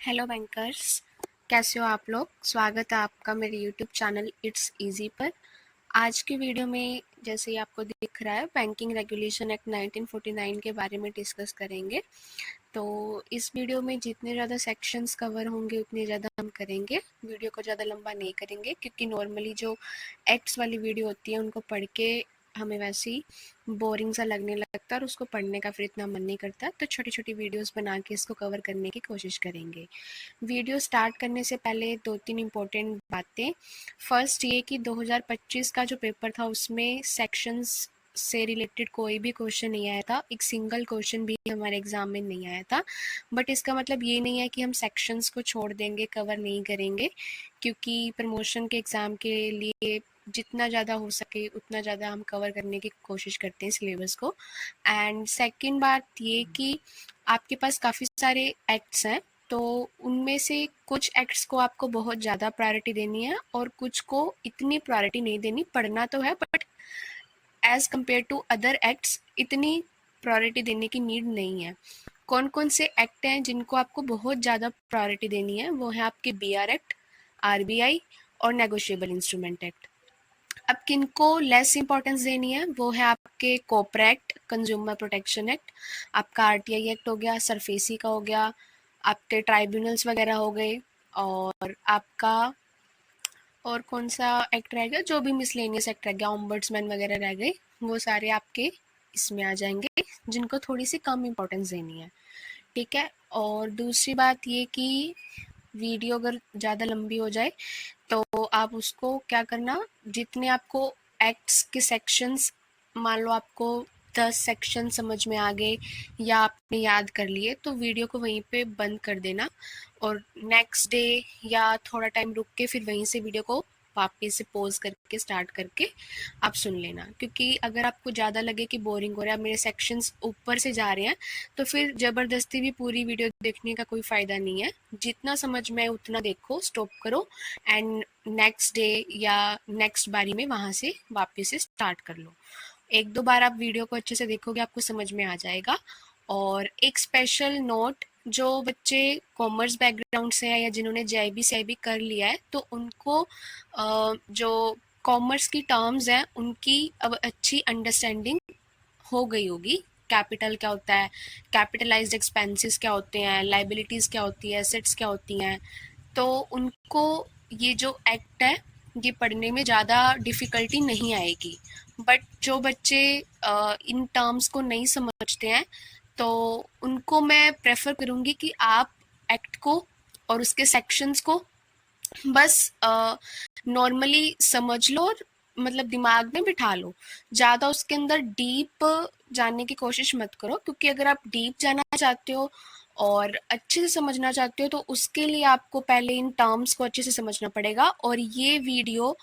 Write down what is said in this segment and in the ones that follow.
Hello bankers. कैसे हो आप लोग। स्वागत है आपका मेरे यूट्यूब चैनल इट्स इजी पर। आज की वीडियो में जैसे ही आपको दिख रहा है बैंकिंग रेगुलेशन एक्ट 1949 के बारे में डिस्कस करेंगे। तो इस वीडियो में जितने ज़्यादा सेक्शंस कवर होंगे उतने ज़्यादा हम करेंगे। वीडियो को ज़्यादा लंबा नहीं करेंगे क्योंकि नॉर्मली जो एक्ट्स वाली वीडियो होती है उनको पढ़ के हमें वैसे ही बोरिंग सा लगने लगता है और उसको पढ़ने का फिर इतना मन नहीं करता। तो छोटी छोटी वीडियोस बना के इसको कवर करने की कोशिश करेंगे। वीडियो स्टार्ट करने से पहले 2-3 इम्पोर्टेंट बातें। फर्स्ट ये कि 2025 का जो पेपर था उसमें सेक्शंस से रिलेटेड कोई भी क्वेश्चन नहीं आया था। एक सिंगल क्वेश्चन भी हमारे एग्जाम में नहीं आया था। बट इसका मतलब ये नहीं है कि हम सेक्शंस को छोड़ देंगे, कवर नहीं करेंगे, क्योंकि प्रमोशन के एग्ज़ाम के लिए जितना ज़्यादा हो सके उतना ज़्यादा हम कवर करने की कोशिश करते हैं सिलेबस को। एंड सेकंड बात ये कि आपके पास काफ़ी सारे एक्ट्स हैं, तो उनमें से कुछ एक्ट्स को आपको बहुत ज़्यादा प्रायोरिटी देनी है और कुछ को इतनी प्रायोरिटी नहीं देनी। पढ़ना तो है but as compare to other acts इतनी प्रायोरिटी देने की नीड नहीं है। कौन कौन से एक्ट हैं जिनको आपको बहुत ज़्यादा प्रायोरिटी देनी है? वो है आपके BR एक्ट, RBI और नेगोशिएबल इंस्ट्रूमेंट एक्ट। अब किनको लेस इंपॉर्टेंस देनी है? वो है आपके कॉपरा एक्ट, कंज्यूमर प्रोटेक्शन एक्ट, आपका RTI एक्ट हो गया, सरफेसी का हो गया, आपके ट्राइब्यूनल्स वगैरह हो गए, और आपका और कौन सा एक्ट रह गया, जो भी मिसलेनियस एक्ट रह गया, ऑम्बड्समैन वगैरह रह गए, वो सारे आपके इसमें आ जाएंगे जिनको थोड़ी सी कम इम्पोर्टेंस देनी है। ठीक है। और दूसरी बात ये कि वीडियो अगर ज़्यादा लंबी हो जाए तो आप उसको क्या करना, जितने आपको एक्ट्स के सेक्शंस, मान लो आपको 10 सेक्शन समझ में आ गए या आपने याद कर लिए, तो वीडियो को वहीं पे बंद कर देना और नेक्स्ट डे या थोड़ा टाइम रुक के फिर वहीं से वीडियो को वापस से पॉज करके स्टार्ट करके आप सुन लेना। क्योंकि अगर आपको ज़्यादा लगे कि बोरिंग हो रहा है, मेरे सेक्शंस ऊपर से जा रहे हैं, तो फिर ज़बरदस्ती भी पूरी वीडियो देखने का कोई फ़ायदा नहीं है। जितना समझ में उतना देखो, स्टॉप करो एंड नेक्स्ट डे या नेक्स्ट बारी में वहाँ से वापस से स्टार्ट कर लो। एक दो बार आप वीडियो को अच्छे से देखोगे, आपको समझ में आ जाएगा। और एक स्पेशल नोट, जो बच्चे कॉमर्स बैकग्राउंड से हैं या जिन्होंने JIB CIB कर लिया है, तो उनको जो कॉमर्स की टर्म्स हैं उनकी अब अच्छी अंडरस्टैंडिंग हो गई होगी। कैपिटल क्या होता है, कैपिटलाइज्ड एक्सपेंसेस क्या होते हैं, लाइबिलिटीज़ क्या होती है, एसेट्स क्या होती हैं, तो उनको ये जो एक्ट है ये पढ़ने में ज़्यादा डिफ़िकल्टी नहीं आएगी। बट जो बच्चे इन टर्म्स को नहीं समझते हैं, तो उनको मैं प्रेफर करूँगी कि आप एक्ट को और उसके सेक्शंस को बस नॉर्मली समझ लो और मतलब दिमाग में बिठा लो। ज़्यादा उसके अंदर डीप जानने की कोशिश मत करो, क्योंकि अगर आप डीप जाना चाहते हो और अच्छे से समझना चाहते हो तो उसके लिए आपको पहले इन टर्म्स को अच्छे से समझना पड़ेगा। और ये वीडियो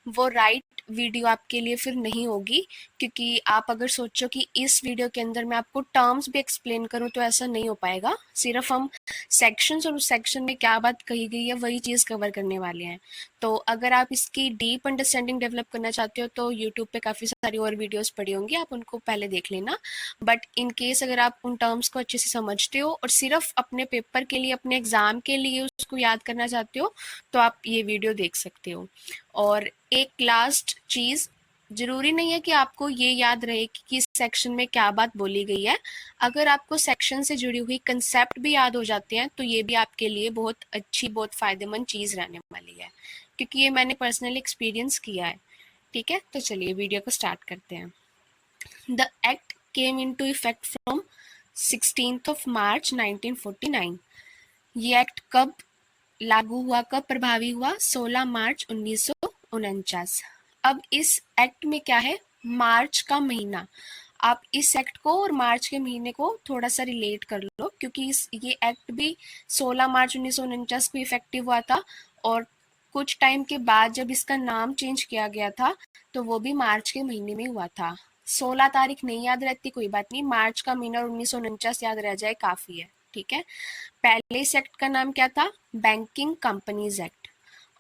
वो राइट वीडियो आपके लिए फिर नहीं होगी, क्योंकि आप अगर सोचो कि इस वीडियो के अंदर मैं आपको टर्म्स भी एक्सप्लेन करूं तो ऐसा नहीं हो पाएगा। सिर्फ हम सेक्शंस और उस सेक्शन में क्या बात कही गई है वही चीज़ कवर करने वाले हैं। तो अगर आप इसकी डीप अंडरस्टैंडिंग डेवलप करना चाहते हो तो यूट्यूब पे काफ़ी सारी और वीडियोस पड़ी होंगी, आप उनको पहले देख लेना। बट इन केस अगर आप उन टर्म्स को अच्छे से समझते हो और सिर्फ अपने पेपर के लिए, अपने एग्ज़ाम के लिए उसको याद करना चाहते हो, तो आप ये वीडियो देख सकते हो। और एक लास्ट चीज़, ज़रूरी नहीं है कि आपको ये याद रहे कि किस सेक्शन में क्या बात बोली गई है। अगर आपको सेक्शन से जुड़ी हुई कंसेप्ट भी याद हो जाते हैं तो ये भी आपके लिए बहुत अच्छी, बहुत फ़ायदेमंद चीज़ रहने वाली है, क्योंकि ये मैंने पर्सनली एक्सपीरियंस किया है। ठीक है, तो चलिए वीडियो को स्टार्ट करते हैं। The act came into effect from 16 मार्च 1949। ये एक्ट कब लागू हुआ, कब प्रभावी हुआ? 16 मार्च 1949। अब इस एक्ट में क्या है, मार्च का महीना, आप इस एक्ट को और मार्च के महीने को थोड़ा सा रिलेट कर लो, क्योंकि ये एक्ट भी 16 मार्च 1949 को इफेक्टिव हुआ था और कुछ टाइम के बाद जब इसका नाम चेंज किया गया था तो वो भी मार्च के महीने में हुआ था। 16 तारीख नहीं याद रहती, कोई बात नहीं, मार्च का महीना और 1949 याद रह जाए काफ़ी है। ठीक है। पहले इस एक्ट का नाम क्या था? Banking companies act.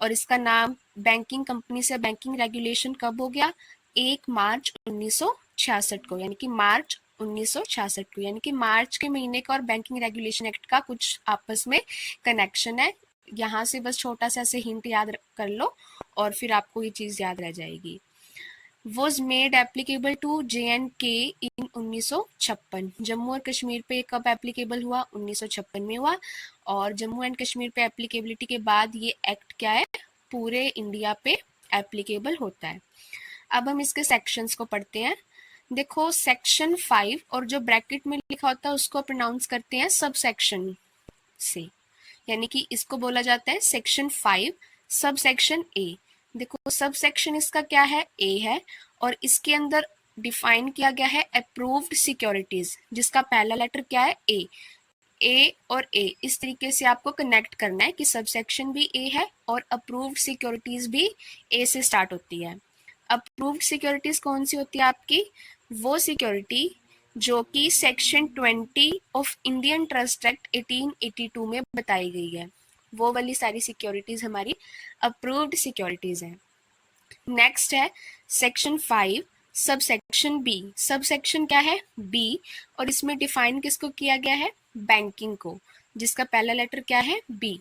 और इसका नाम बैंकिंग कंपनी से बैंकिंग रेगुलेशन कब हो गया? 1 मार्च 1966 को, यानी कि मार्च 1966 को, यानी कि मार्च के महीने का और बैंकिंग रेगुलेशन एक्ट का कुछ आपस में कनेक्शन है। यहाँ से बस छोटा सा ऐसे हिंट याद कर लो और फिर आपको ये चीज़ याद रह जाएगी। Was made applicable to JNK in 1956। Jammu और कश्मीर पे कब एप्लीकेबल हुआ? 1956 में हुआ। और जम्मू एंड कश्मीर पे एप्लीकेबिलिटी के बाद ये एक्ट क्या है, पूरे इंडिया पे एप्लीकेबल होता है। अब हम इसके सेक्शंस को पढ़ते हैं। देखो सेक्शन 5 और जो ब्रैकेट में लिखा होता है उसको प्रोनाउंस करते हैं सब सेक्शन से, यानी कि इसको बोला जाता है सेक्शन 5 सब सेक्शन ए। देखो सब सेक्शन इसका क्या है, ए है, और इसके अंदर डिफाइन किया गया है अप्रूव्ड सिक्योरिटीज, जिसका पहला लेटर क्या है, ए और ए इस तरीके से आपको कनेक्ट करना है कि सब सेक्शन भी ए है और अप्रूव्ड सिक्योरिटीज भी ए से स्टार्ट होती है। अप्रूव्ड सिक्योरिटीज कौन सी होती है आपकी? वो सिक्योरिटी जो कि section 20 of Indian trust act 1882 में बताई गई है, वो वाली सारी सिक्योरिटीज हमारी अप्रूव्ड सिक्योरिटीज हैं। नेक्स्ट है section 5 sub section B. Sub section क्या है, बी, और इसमें डिफाइन किसको किया गया है, बैंकिंग को, जिसका पहला लेटर क्या है, बी।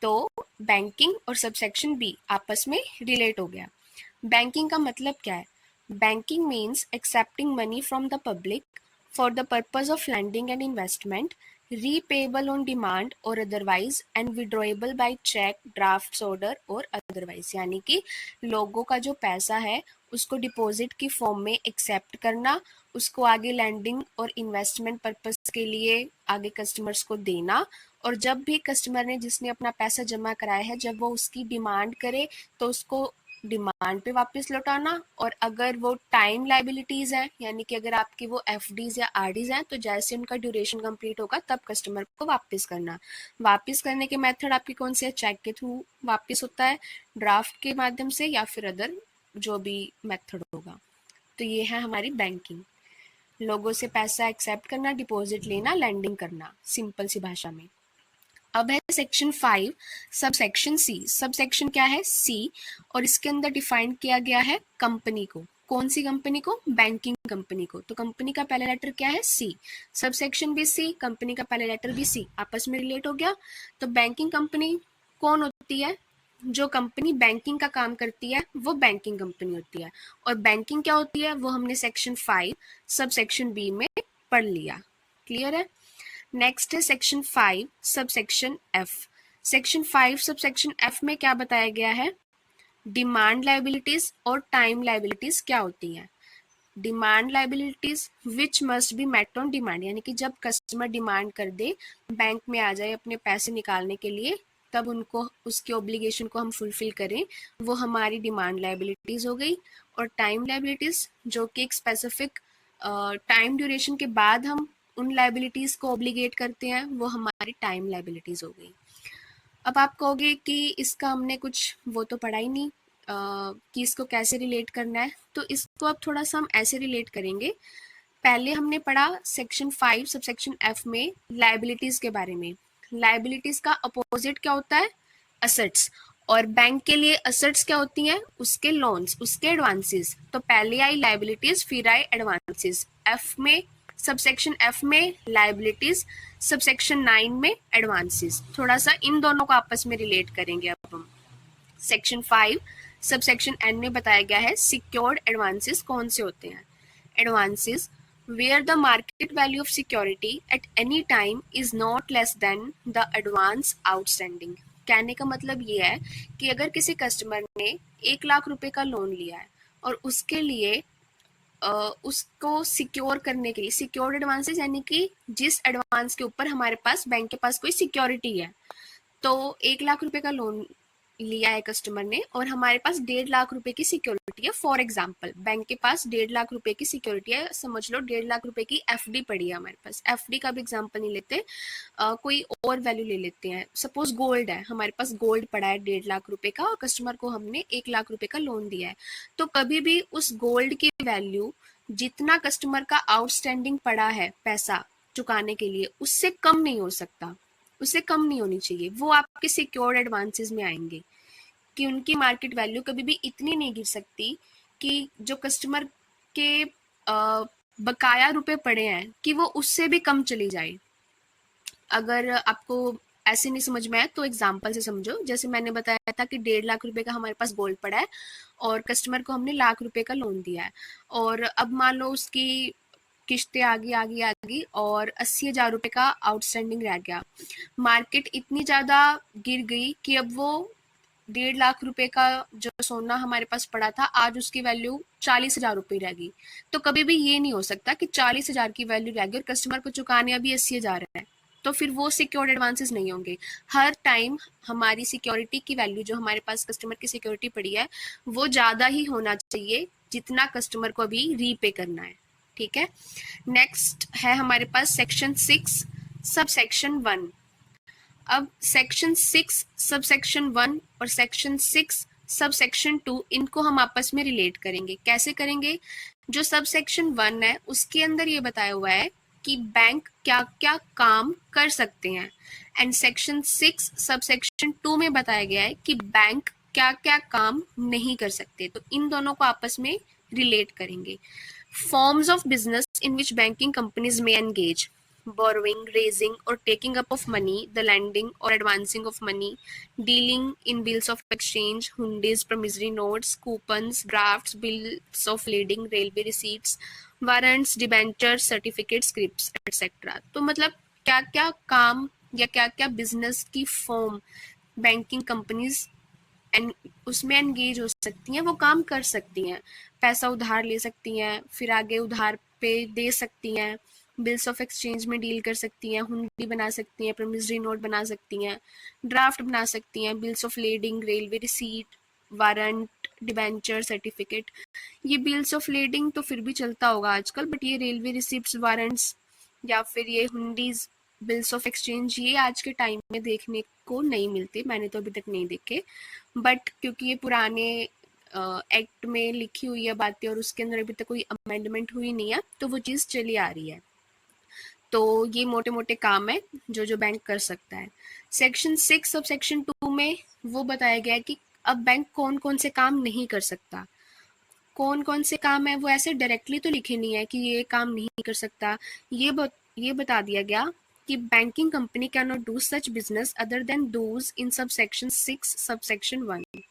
तो बैंकिंग और सब सेक्शन बी आपस में रिलेट हो गया। बैंकिंग का मतलब क्या है? Banking means accepting money from the public for the purpose of lending and investment, repayable on demand और otherwise, and withdrawable by cheque, draft order और अदरवाइज। यानी कि लोगों का जो पैसा है उसको डिपॉजिट की फॉर्म में एक्सेप्ट करना, उसको आगे लैंडिंग और इन्वेस्टमेंट पर्पस के लिए आगे कस्टमर्स को देना, और जब भी कस्टमर ने जिसने अपना पैसा जमा कराया है जब वो उसकी डिमांड करे तो उसको डिमांड पे वापस लौटाना, और अगर वो टाइम लाइबिलिटीज हैं, यानी कि अगर आपकी वो एफडीज या आरडीज हैं, तो जैसे उनका ड्यूरेशन कंप्लीट होगा तब कस्टमर को वापस करना। वापस करने के मेथड आपके कौन से है? चेक के थ्रू वापस होता है, ड्राफ्ट के माध्यम से, या फिर अदर जो भी मेथड होगा। तो ये है हमारी बैंकिंग, लोगों से पैसा एक्सेप्ट करना, डिपॉजिट लेना, लैंडिंग करना, सिंपल सी भाषा में। अब है section 5 sub section C. Sub section क्या है? सी, और इसके अंदर डिफाइन किया गया है कंपनी को। कौन सी कंपनी को? बैंकिंग कंपनी को। तो कंपनी का पहला लेटर क्या है? सी। सब सेक्शन भी सी, कंपनी का पहला लेटर भी सी, आपस में रिलेट हो गया। तो बैंकिंग कंपनी कौन होती है? जो कंपनी बैंकिंग का काम करती है वो बैंकिंग कंपनी होती है। और बैंकिंग क्या होती है वो हमने सेक्शन 5 सब सेक्शन बी में पढ़ लिया। क्लियर है? नेक्स्ट है section 5 sub section F. Section 5 sub section F में क्या बताया गया है? डिमांड लाइबिलिटीज और टाइम लाइबिलिटीज क्या होती हैं। Demand liabilities which must be met on demand, यानी कि जब कस्टमर डिमांड कर दे, बैंक में आ जाए अपने पैसे निकालने के लिए, तब उनको उसके ऑब्लिगेशन को हम फुलफिल करें, वो हमारी डिमांड लाइबिलिटीज हो गई। और टाइम लाइबिलिटीज जो कि एक स्पेसिफिक टाइम ड्यूरेशन के बाद हम उन लाइबिलिटीज को ऑब्लिगेट करते हैं, वो हमारी टाइम लाइबिलिटीज हो गई। अब आप कहोगे कि इसका हमने कुछ वो तो पढ़ा ही नहीं, कि इसको कैसे रिलेट करना है। तो इसको अब थोड़ा सा हम ऐसे रिलेट करेंगे। पहले हमने पढ़ा सेक्शन 5 सब सेक्शन एफ में लाइबिलिटीज के बारे में। लाइबिलिटीज का अपोजिट क्या होता है? असेट्स। और बैंक के लिए असेट्स क्या होती हैं? उसके लोन्स, उसके एडवांसेस। तो पहले आई लाइबिलिटीज, फिर आई एडवांसेस। एफ में सबसेक्शन एफ में लाइबिलिटीज, सबसेक्शन 9 में एडवांसेस। थोड़ा सा इन दोनों को आपस में रिलेट करेंगे अब हम। सेक्शन 5 सबसेक्शन एन में बताया गया है सिक्योर्ड एडवांसेस कौन से होते हैं। Advances where the market value of security at any time is not less than the advance outstanding। कहने का मतलब ये है कि अगर किसी कस्टमर ने 1 लाख रुपए का लोन लिया है और उसके लिए उसको सिक्योर करने के लिए, सिक्योर्ड एडवांसेस यानी कि जिस एडवांस के ऊपर हमारे पास बैंक के पास कोई सिक्योरिटी है। तो 1 लाख रुपए का लोन लिया है कस्टमर ने और हमारे पास 1.5 लाख रुपए की सिक्योरिटी है। फॉर एग्जाम्पल बैंक के पास 1.5 लाख रुपए की सिक्योरिटी है, समझ लो 1.5 लाख रुपए की एफडी पड़ी है हमारे पास। एफडी का भी एग्जाम्पल नहीं लेते, कोई और वैल्यू ले लेते हैं। सपोज गोल्ड है, हमारे पास गोल्ड पड़ा है 1.5 लाख रुपए का और कस्टमर को हमने 1 लाख रुपए का लोन दिया है। तो कभी भी उस गोल्ड की वैल्यू जितना कस्टमर का आउटस्टैंडिंग पड़ा है पैसा चुकाने के लिए, उससे कम नहीं हो सकता, उससे कम नहीं होनी चाहिए। वो आपके सिक्योर्ड एडवांसेस में आएंगे कि उनकी मार्केट वैल्यू कभी भी इतनी नहीं गिर सकती कि जो कस्टमर के बकाया रुपए पड़े हैं कि वो उससे भी कम चली जाए। अगर आपको ऐसे नहीं समझ में आए तो एग्जाम्पल से समझो। जैसे मैंने बताया था कि 1.5 लाख रुपए का हमारे पास गोल्ड पड़ा है और कस्टमर को हमने लाख रुपए का लोन दिया है, और अब मान लो उसकी किस्तें आगी और 80,000 रुपए का आउटस्टैंडिंग रह गया। मार्केट इतनी ज़्यादा गिर गई कि अब वो 1.5 लाख रुपए का जो सोना हमारे पास पड़ा था, आज उसकी वैल्यू 40,000 रुपये रह गई। तो कभी भी ये नहीं हो सकता कि 40,000 की वैल्यू रह गई और कस्टमर को चुकाने अभी 80,000 है, तो फिर वो सिक्योर्ड एडवांसेस नहीं होंगे। हर टाइम हमारी सिक्योरिटी की वैल्यू, जो हमारे पास कस्टमर की सिक्योरिटी पड़ी है, वो ज़्यादा ही होना चाहिए जितना कस्टमर को अभी रीपे करना है। ठीक है। नेक्स्ट है हमारे पास सेक्शन 6 सब सेक्शन 1। अब सेक्शन 6 सब सेक्शन 1 और सेक्शन 6 सब सेक्शन 2, इनको हम आपस में रिलेट करेंगे। कैसे करेंगे? जो सब सेक्शन 1 है उसके अंदर ये बताया हुआ है कि बैंक क्या क्या काम कर सकते हैं, एंड सेक्शन 6 सब सेक्शन 2 में बताया गया है कि बैंक क्या क्या काम नहीं कर सकते। तो इन दोनों को आपस में रिलेट करेंगे। Forms of business in which banking companies may engage: borrowing, raising or taking up of money, the lending or advancing of money, dealing in bills of exchange, hundies, promissory notes, coupons, drafts, bills of lading, railway receipts, warrants, debentures, certificates, scripts, etc. तो मतलब क्या क्या काम या क्या क्या business की form banking companies and उसमें एंगेज हो सकती हैं, वो काम कर सकती हैं। पैसा उधार ले सकती हैं, फिर आगे उधार पे दे सकती हैं, बिल्स ऑफ एक्सचेंज में डील कर सकती हैं, हुंडी बना सकती हैं, प्रॉमिसरी नोट बना सकती हैं, ड्राफ्ट बना सकती हैं, bills of lading, railway receipt, warrant, debenture, certificate. ये बिल्स ऑफ लेडिंग तो फिर भी चलता होगा आजकल, बट ये रेलवे रिसिप्ट्स, वारंट्स या फिर ये हुंडीज, बिल्स ऑफ एक्सचेंज, ये आज के टाइम में देखने को नहीं मिलते, मैंने तो अभी तक नहीं देखे। बट क्योंकि ये पुराने एक्ट में लिखी हुई है बातें और उसके अंदर अभी तक कोई अमेंडमेंट हुई नहीं है, तो वो चीज़ चली आ रही है। तो ये मोटे मोटे काम है जो जो बैंक कर सकता है। सेक्शन 6 सब सेक्शन 2 में वो बताया गया है कि अब बैंक कौन कौन से काम नहीं कर सकता। कौन कौन से काम है वो ऐसे डायरेक्टली तो लिखे नहीं है कि ये काम नहीं कर सकता। ये बता दिया गया कि banking company can not do such business other than those in sub section 6 sub section 1।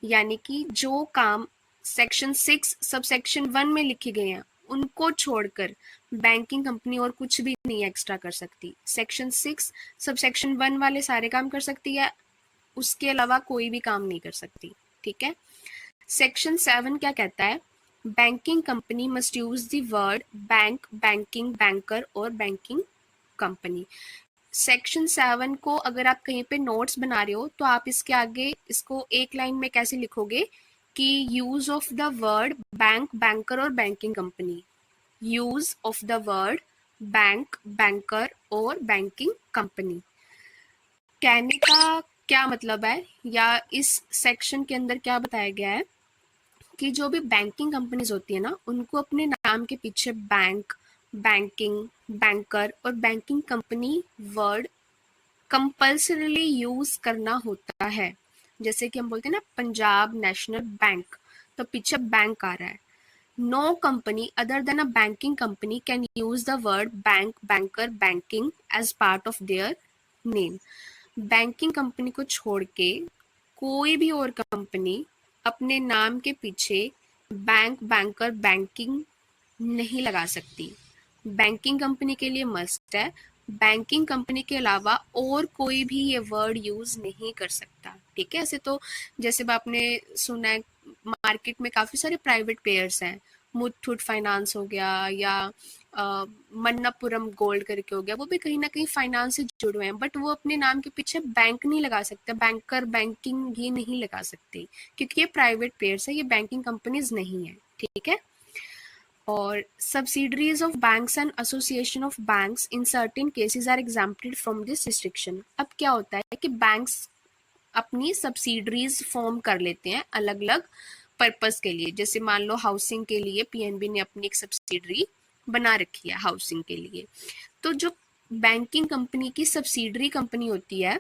यानी कि जो काम सेक्शन 6 सब सेक्शन 1 में लिखे गए हैं उनको छोड़कर बैंकिंग कंपनी और कुछ भी नहीं एक्स्ट्रा कर सकती। सेक्शन 6 सब सेक्शन 1 वाले सारे काम कर सकती है, उसके अलावा कोई भी काम नहीं कर सकती। ठीक है। सेक्शन 7 क्या कहता है? Banking company must use the word bank, banking, banker और बैंकिंग कंपनी। सेक्शन 7 को अगर आप कहीं पे नोट्स बना रहे हो तो आप इसके आगे इसको एक लाइन में कैसे लिखोगे कि use of the word bank, banker और banking company. Use of the word bank, banker और बैंकिंग कंपनी। कहने का क्या मतलब है, या इस सेक्शन के अंदर क्या बताया गया है कि जो भी बैंकिंग कंपनीज होती है ना, उनको अपने नाम के पीछे बैंक, बैंकिंग, बैंकर और banking company word compulsorily use करना होता है। जैसे कि हम बोलते हैं ना पंजाब नेशनल बैंक, तो पीछे बैंक आ रहा है। No company other than a banking company can use the word bank, banker, banking as part of their name. Banking company को छोड़ के कोई भी और कंपनी अपने नाम के पीछे बैंक, बैंकर, बैंकिंग नहीं लगा सकती। बैंकिंग कंपनी के लिए मस्ट है, बैंकिंग कंपनी के अलावा और कोई भी ये वर्ड यूज नहीं कर सकता। ठीक है। ऐसे तो जैसे आपने सुना है मार्केट में काफी सारे प्राइवेट प्लेयर्स हैं, मुथूट फाइनेंस हो गया या मन्नापुरम गोल्ड करके हो गया, वो भी कहीं ना कहीं फाइनेंस से जुड़े हुए हैं, बट वो अपने नाम के पीछे बैंक नहीं लगा सकते, बैंकर, बैंकिंग ये नहीं लगा सकते, क्योंकि ये प्राइवेट प्लेयर्स है, ये बैंकिंग कंपनीज नहीं है। ठीक है। और subsidiaries of banks and association of banks in certain cases are exempted from this restriction. अब क्या होता है कि बैंक्स अपनी सब्सिडरीज फॉर्म कर लेते हैं अलग अलग पर्पस के लिए। जैसे मान लो हाउसिंग के लिए पीएनबी ने अपनी एक सब्सिडरी बना रखी है हाउसिंग के लिए, तो जो बैंकिंग कंपनी की सब्सिडरी कंपनी होती है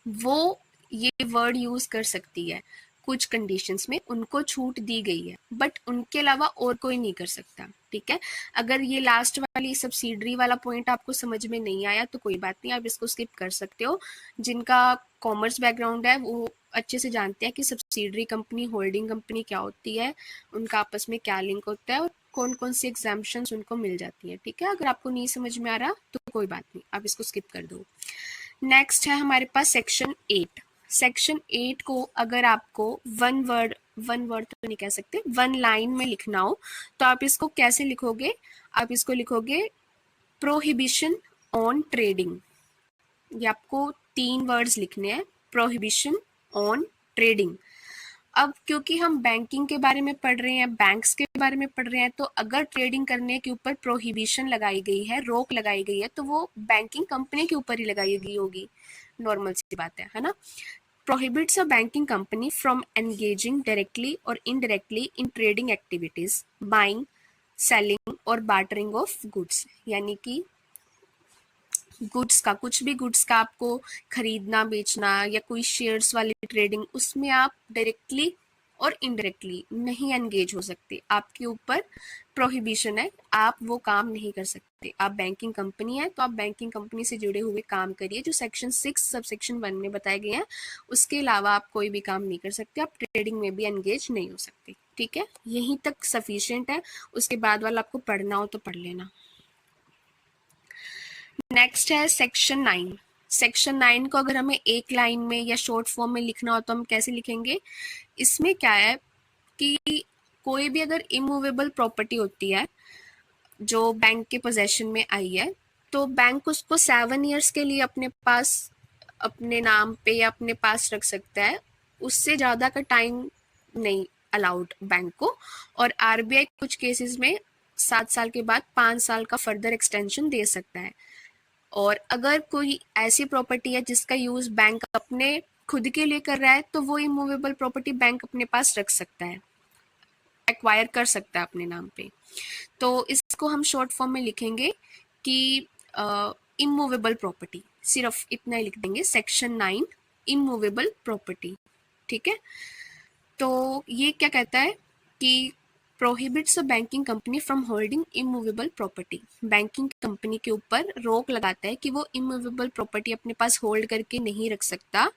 वो ये वर्ड यूज कर सकती है। कुछ कंडीशंस में उनको छूट दी गई है, बट उनके अलावा और कोई नहीं कर सकता। ठीक है, अगर ये लास्ट वाली सब्सिडरी वाला पॉइंट आपको समझ में नहीं आया तो कोई बात नहीं, आप इसको स्किप कर सकते हो। जिनका कॉमर्स बैकग्राउंड है वो अच्छे से जानते हैं कि सब्सिडरी कंपनी, होल्डिंग कंपनी क्या होती है, उनका आपस में क्या लिंक होता है और कौन कौन सी एग्जाम्पशंस उनको मिल जाती है। ठीक है, अगर आपको नहीं समझ में आ रहा तो कोई बात नहीं, आप इसको स्किप कर दो। नेक्स्ट है हमारे पास सेक्शन 8। सेक्शन 8 को अगर आपको वन वर्ड तो नहीं कह सकते, वन लाइन में लिखना हो तो आप इसको कैसे लिखोगे? आप इसको लिखोगे प्रोहिबिशन ऑन ट्रेडिंग। ये आपको 3 वर्ड्स लिखने हैं, प्रोहिबिशन ऑन ट्रेडिंग। अब क्योंकि हम बैंकिंग के बारे में पढ़ रहे हैं, बैंक्स के बारे में पढ़ रहे हैं, तो अगर ट्रेडिंग करने के ऊपर प्रोहिबिशन लगाई गई है, रोक लगाई गई है, तो वो बैंकिंग कंपनी के ऊपर ही लगाई गई होगी, नॉर्मल सी बात है ना। Prohibits a banking company from engaging directly और indirectly in trading activities, buying, selling और बार्टरिंग ऑफ गुड्स। यानी कि गुड्स का, कुछ भी गुड्स का आपको खरीदना बेचना या कोई शेयर्स वाली ट्रेडिंग, उसमें आप डायरेक्टली और इनडायरेक्टली नहीं एंगेज हो सकते, आपके ऊपर प्रोहिबिशन है, आप वो काम नहीं कर सकते। आप बैंकिंग कंपनी है तो आप बैंकिंग कंपनी से जुड़े हुए काम करिए, जो सेक्शन 6 सब सेक्शन 1 में बताए गए हैं। उसके अलावा आप कोई भी काम नहीं कर सकते, आप ट्रेडिंग में भी एंगेज नहीं हो सकते। ठीक है, यहीं तक सफिशिएंट है, उसके बाद वाला आपको पढ़ना हो तो पढ़ लेना। नेक्स्ट है सेक्शन 9। सेक्शन 9 को अगर हमें एक लाइन में या शॉर्ट फॉर्म में लिखना हो तो हम कैसे लिखेंगे? इसमें क्या है कि कोई भी अगर इमूवेबल प्रॉपर्टी होती है जो बैंक के पोजेशन में आई है, तो बैंक उसको 7 ईयर्स के लिए अपने पास, अपने नाम पे या अपने पास रख सकता है। उससे ज़्यादा का टाइम नहीं अलाउड बैंक को। और आरबीआई कुछ केसेस में 7 साल के बाद 5 साल का फर्दर एक्सटेंशन दे सकता है। और अगर कोई ऐसी प्रॉपर्टी है जिसका यूज बैंक अपने खुद के लिए कर रहा है, तो वो इमूवेबल प्रॉपर्टी बैंक अपने पास रख सकता है, एक्वायर कर सकता है अपने नाम पे। तो इसको हम शॉर्ट फॉर्म में लिखेंगे कि इमूवेबल प्रॉपर्टी, सिर्फ इतना ही लिख देंगे, सेक्शन 9 इमूवेबल प्रॉपर्टी। ठीक है, तो ये क्या कहता है कि prohibits a banking company from holding immovable property. Banking company के ऊपर रोक लगाता है कि वो इमूवेबल प्रॉपर्टी अपने पास होल्ड करके नहीं रख सकता।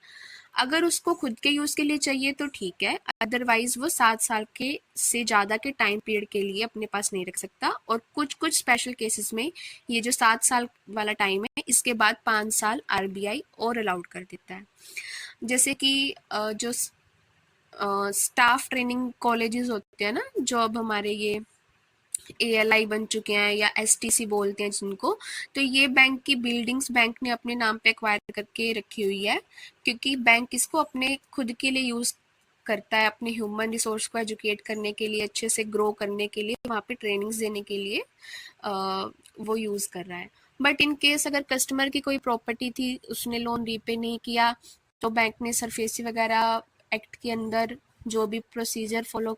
अगर उसको खुद के यूज के लिए चाहिए तो ठीक है, अदरवाइज वो 7 साल के से ज़्यादा के टाइम पीरियड के लिए अपने पास नहीं रख सकता। और कुछ कुछ स्पेशल केसेस में ये जो 7 साल वाला टाइम है, इसके बाद 5 साल आरबीआई और अलाउड कर देता है। जैसे कि जो स्टाफ ट्रेनिंग कॉलेजेस होते हैं ना, जो अब हमारे ये एएलआई बन चुके हैं या एसटीसी बोलते हैं जिनको, तो ये बैंक की बिल्डिंग्स बैंक ने अपने नाम पे एक्वायर करके रखी हुई है, क्योंकि बैंक इसको अपने खुद के लिए यूज़ करता है, अपने ह्यूमन रिसोर्स को एजुकेट करने के लिए, अच्छे से ग्रो करने के लिए, वहाँ पे ट्रेनिंग्स देने के लिए वो यूज़ कर रहा है। बट इन केस अगर कस्टमर की कोई प्रॉपर्टी थी, उसने लोन रीपे नहीं किया, तो बैंक ने सरफेसी वगैरह एक्ट के अंदर जो भी प्रोसीजर फॉलो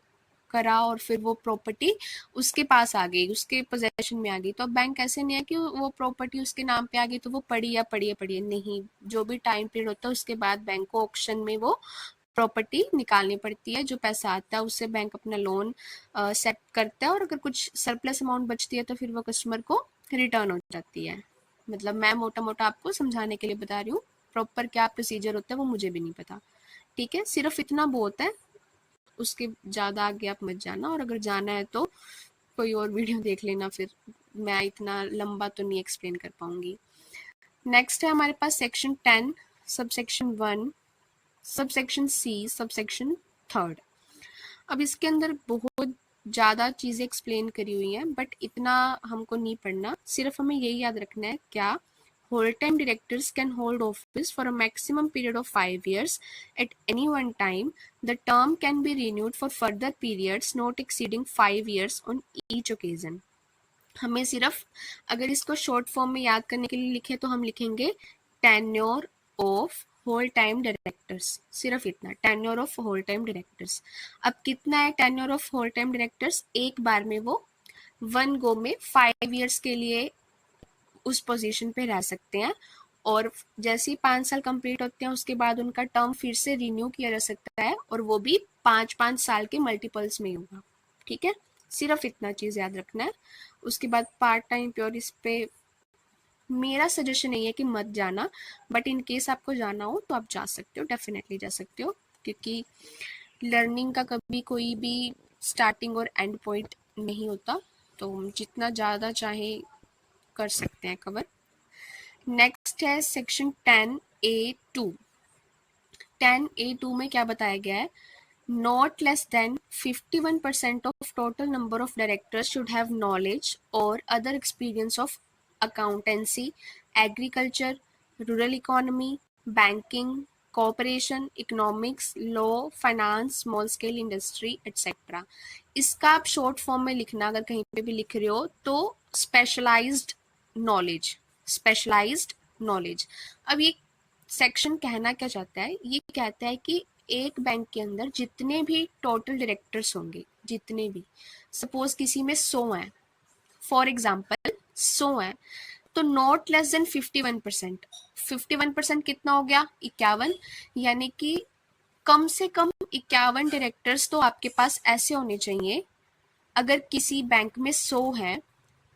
करा और फिर वो प्रॉपर्टी उसके पास आ गई, उसके पोजेशन में आ गई। तो अब बैंक ऐसे नहीं है कि वो प्रॉपर्टी उसके नाम पे आ गई तो वो पड़ी है पड़ी है पड़ी है, नहीं, जो भी टाइम पीरियड होता है उसके बाद बैंक को ऑक्शन में वो प्रॉपर्टी निकालनी पड़ती है। जो पैसा आता है उससे बैंक अपना लोन सेट करता है, और अगर कुछ सरप्लस अमाउंट बचती है तो फिर वो कस्टमर को रिटर्न हो जाती है। मतलब मैं मोटा मोटा आपको समझाने के लिए बता रही हूँ, प्रॉपर क्या प्रोसीजर होता है वो मुझे भी नहीं पता। ठीक है, सिर्फ इतना बहुत है, उसके ज़्यादा आगे आप मत जाना, और अगर जाना है तो कोई और वीडियो देख लेना, फिर मैं इतना लंबा तो नहीं एक्सप्लेन कर पाऊंगी। नेक्स्ट है हमारे पास सेक्शन 10 सबसेक्शन 1 सबसेक्शन सी सबसेक्शन 3। अब इसके अंदर बहुत ज़्यादा चीज़ें एक्सप्लेन करी हुई हैं, बट इतना हमको नहीं पढ़ना, सिर्फ हमें यही याद रखना है क्या, whole time directors can hold office for a maximum period of 5 years at any one time. The term can be renewed for further periods not exceeding 5 years on each occasion. हमें सिर्फ अगर इसको शॉर्ट फॉर्म में याद करने के लिए लिखे तो हम लिखेंगे tenure of whole time directors, सिर्फ इतना, tenure of whole time directors. अब कितना है tenure of whole time directors? एक बार में वो 1 गो में 5 ईयर्स के लिए उस पोजीशन पे रह सकते हैं, और जैसे ही 5 साल कंप्लीट होते हैं उसके बाद उनका टर्म फिर से रिन्यू किया जा सकता है, और वो भी 5-5 साल के मल्टीपल्स में ही होगा। ठीक है, सिर्फ इतना चीज़ याद रखना है। उसके बाद पार्ट टाइम प्योर, इस पे मेरा सजेशन नहीं है कि मत जाना, बट इन केस आपको जाना हो तो आप जा सकते हो, डेफिनेटली जा सकते हो, क्योंकि लर्निंग का कभी कोई भी स्टार्टिंग और एंड पॉइंट नहीं होता, तो जितना ज़्यादा चाहे कर सकते हैं कवर। नेक्स्ट है सेक्शन 10A2। 10A2 में क्या बताया गया है? Not less than 51% of total number of directors should have knowledge or other experience of accountancy, agriculture, rural economy, banking, cooperation, economics, law, finance, small scale industry, etc. इसका आप short form में लिखना, अगर कहीं पे भी लिख रहे हो तो स्पेशलाइज्ड नॉलेज, स्पेशलाइज्ड नॉलेज। अब ये सेक्शन कहना क्या चाहता है? ये कहता है कि एक बैंक के अंदर जितने भी टोटल डायरेक्टर्स होंगे, जितने भी, सपोज किसी में 100 हैं, फॉर एग्जाम्पल 100 हैं, तो नॉट लेस देन 51%। 51% कितना हो गया? 51। यानी कि कम से कम 51 डायरेक्टर्स तो आपके पास ऐसे होने चाहिए। अगर किसी बैंक में 100 है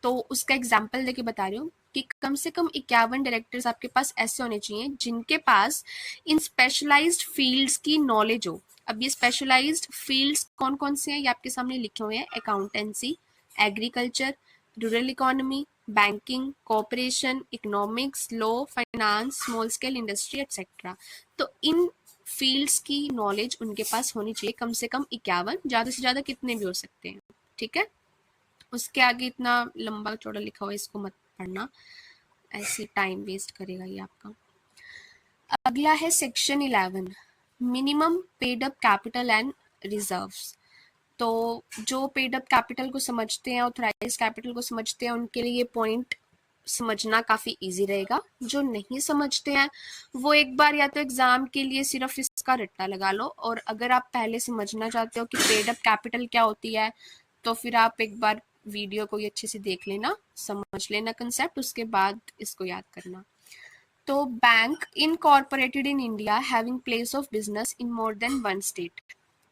तो उसका एग्जाम्पल देके बता रही हूँ कि कम से कम 51 डायरेक्टर्स आपके पास ऐसे होने चाहिए जिनके पास इन स्पेशलाइज्ड फील्ड्स की नॉलेज हो। अब ये स्पेशलाइज्ड फील्ड्स कौन कौन से हैं ये आपके सामने लिखे हुए हैं: accountancy, agriculture, rural economy, banking, cooperation, economics, law, finance, small scale industry etcetera. तो इन फील्ड्स की नॉलेज उनके पास होनी चाहिए कम से कम 51, ज़्यादा से ज़्यादा कितने भी हो सकते हैं। ठीक है, उसके आगे इतना लंबा चौड़ा लिखा हुआ है, इसको मत पढ़ना, ऐसे टाइम वेस्ट करेगा ये आपका। अगला है section 11, minimum paid up capital and reserves. तो जो पेड अप कैपिटल को समझते हैं, ऑथराइज कैपिटल को समझते हैं, उनके लिए ये पॉइंट समझना काफ़ी इजी रहेगा। जो नहीं समझते हैं वो एक बार या तो एग्ज़ाम के लिए सिर्फ इसका रट्टा लगा लो, और अगर आप पहले समझना चाहते हो कि पेड अप कैपिटल क्या होती है तो फिर आप एक बार वीडियो को ये अच्छे से देख लेना, समझ लेना कंसेप्ट, उसके बाद इसको याद करना। तो bank incorporated in India having place of business in more than one state.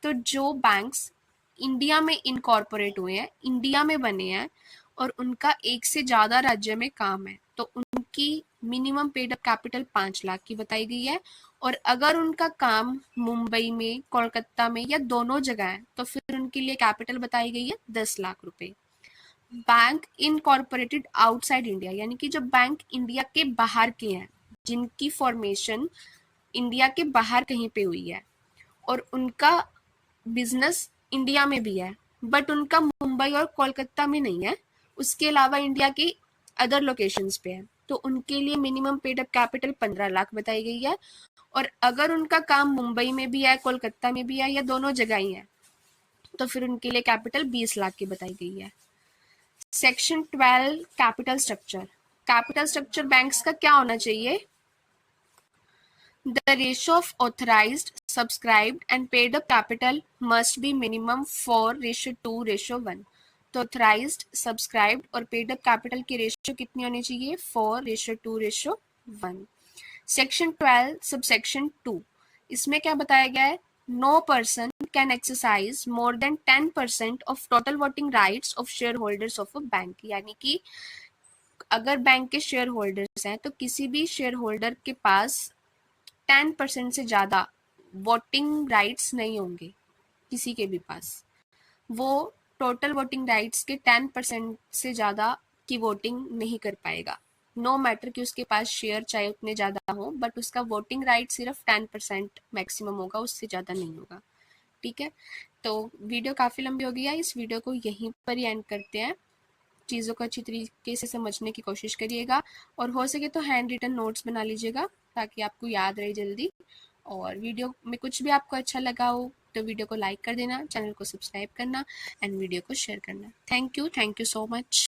तो जो बैंक्स इंडिया में इनकॉर्पोरेट हुए हैं, इंडिया में बने हैं, और उनका एक से ज़्यादा राज्य में काम है, तो उनकी minimum paid up capital 5 lakh की बताई गई है। और अगर उनका काम मुंबई में, कोलकाता में या दोनों जगह है तो फिर उनके लिए कैपिटल बताई गई है 10 लाख रुपए। बैंक इनकॉर्पोरेटेड आउटसाइड इंडिया, यानी कि जो बैंक इंडिया के बाहर के हैं, जिनकी फॉर्मेशन इंडिया के बाहर कहीं पे हुई है और उनका बिजनेस इंडिया में भी है, बट उनका मुंबई और कोलकाता में नहीं है, उसके अलावा इंडिया की अदर लोकेशंस पे है, तो उनके लिए minimum paid up capital 15 lakh बताई गई है। और अगर उनका काम मुंबई में भी है, कोलकाता में भी है, या दोनों जगह ही है, तो फिर उनके लिए कैपिटल 20 लाख की बताई गई है। Section 12, capital structure. Capital structure banks का क्या होना चाहिए? The ratio of authorized, subscribed and paid up capital must be minimum 4:2:1। तो authorized, subscribed और paid up capital की रेशियो कितनी होनी चाहिए? 4:2:1। सेक्शन 12 सबसेक्शन 2, इसमें क्या बताया गया है? No person can exercise more than 10% of total voting rights of shareholders of a bank। यानी कि अगर बैंक के शेयर होल्डर्स हैं तो किसी भी शेयर होल्डर के पास 10% से ज़्यादा वोटिंग राइट्स नहीं होंगे, किसी के भी पास। वो टोटल वोटिंग राइट्स के 10% से ज़्यादा की वोटिंग नहीं कर पाएगा। नो मैटर कि उसके पास शेयर चाहे उतने ज़्यादा हो, बट उसका वोटिंग राइट सिर्फ 10% मैक्सिमम होगा, उससे ज़्यादा नहीं होगा। ठीक है, तो वीडियो काफ़ी लंबी हो गई है, इस वीडियो को यहीं पर ही एंड करते हैं। चीज़ों को अच्छी तरीके से समझने की कोशिश करिएगा, और हो सके तो हैंड रिटन नोट्स बना लीजिएगा ताकि आपको याद रहे जल्दी। और वीडियो में कुछ भी आपको अच्छा लगा हो तो वीडियो को लाइक कर देना, चैनल को सब्सक्राइब करना एंड वीडियो को शेयर करना। Thank you so much.